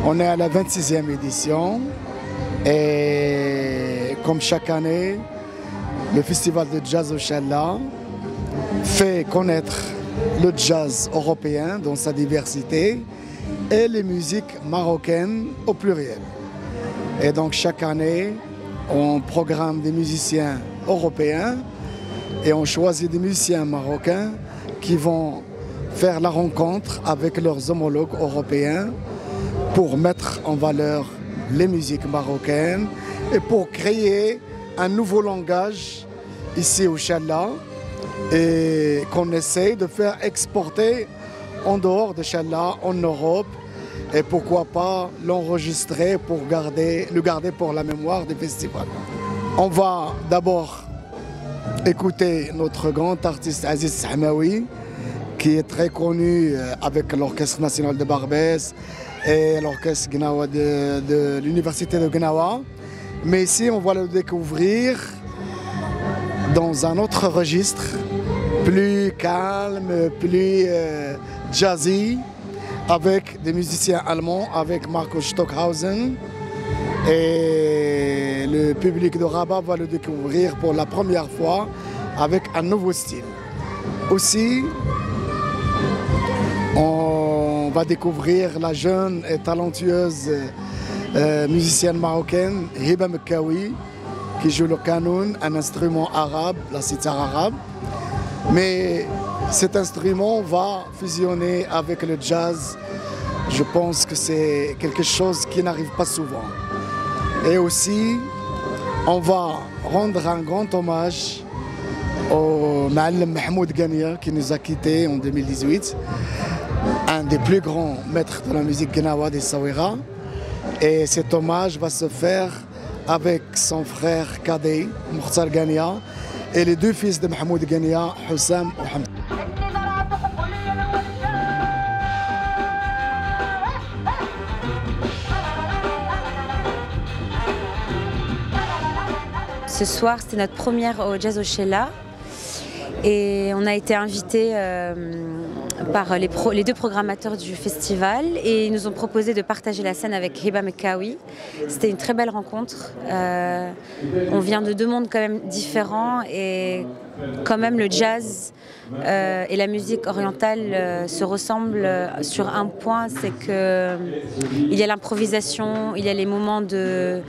On est à la 26e édition et comme chaque année, le festival de jazz Ochala fait connaître le jazz européen dans sa diversité et les musiques marocaines au pluriel. Et donc chaque année, on programme des musiciens européens et on choisit des musiciens marocains qui vont faire la rencontre avec leurs homologues européens pour mettre en valeur les musiques marocaines et pour créer un nouveau langage ici au Chala et qu'on essaie de faire exporter en dehors de Chala, en Europe, et pourquoi pas l'enregistrer pour le garder pour la mémoire des festivals. On va d'abord écouter notre grand artiste Aziz Sahmaoui, qui est très connu avec l'Orchestre national de Barbès et l'Orchestre Gnawa de l'Université de Gnawa. Mais ici, on va le découvrir dans un autre registre, plus calme, plus jazzy, avec des musiciens allemands, avec Markus Stockhausen. Et le public de Rabat va le découvrir pour la première fois avec un nouveau style. Aussi, on va découvrir la jeune et talentueuse musicienne marocaine Hiba Mekawi, qui joue le kanoun, un instrument arabe, la sitar arabe. Mais cet instrument va fusionner avec le jazz. Je pense que c'est quelque chose qui n'arrive pas souvent. Et aussi, on va rendre un grand hommage au Ma'alem Mahmoud Ghania qui nous a quittés en 2018, un des plus grands maîtres de la musique gnawa des Sawira. Et cet hommage va se faire avec son frère cadet, Mokhtar Ghania, et les deux fils de Mahmoud Ghania, Hussam et Hamza. Ce soir, c'était notre première au Jazz Ochala et on a été invités par les deux programmateurs du festival et ils nous ont proposé de partager la scène avec Hiba Mekawi. C'était une très belle rencontre. On vient de deux mondes quand même différents et quand même le jazz et la musique orientale se ressemblent sur un point, c'est qu'il y a l'improvisation, il y a les moments de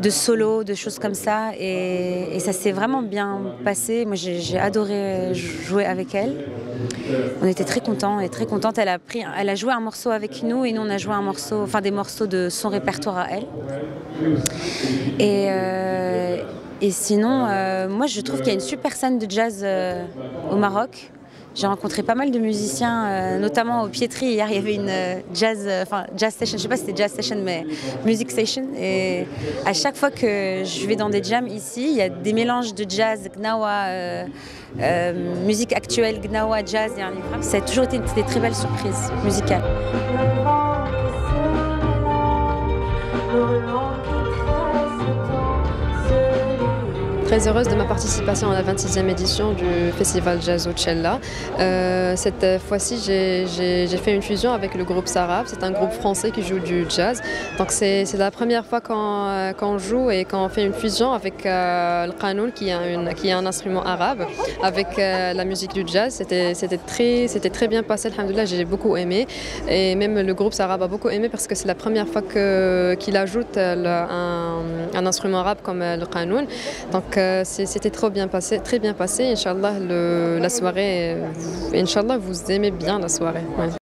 solo, de choses comme ça et ça s'est vraiment bien passé. Moi j'ai adoré jouer avec elle. On était très contents et très contente. Elle a joué un morceau avec nous et nous on a joué un morceau, enfin des morceaux de son répertoire à elle. Et sinon, moi je trouve qu'il y a une super scène de jazz au Maroc. J'ai rencontré pas mal de musiciens, notamment au Pietri. Hier, il y avait une jazz session, je ne sais pas si c'était jazz session, mais music session. Et à chaque fois que je vais dans des jams ici, il y a des mélanges de jazz, gnawa, musique actuelle, gnawa, jazz. Ça a toujours été des très belles surprises musicales. Très heureuse de ma participation à la 26e édition du Festival Jazz Ochala. Cette fois-ci, j'ai fait une fusion avec le groupe Sarab. C'est un groupe français qui joue du jazz. Donc c'est la première fois qu'on joue et qu'on fait une fusion avec le qanoun qui est un instrument arabe avec la musique du jazz. C'était très bien passé, alhamdoulilah, j'ai beaucoup aimé. Et même le groupe Sarab a beaucoup aimé parce que c'est la première fois qu'il ajoute un instrument arabe comme le qanoun. Donc c'était très bien passé. Inch'Allah, la soirée, Inch'Allah, vous aimez bien la soirée. Ouais.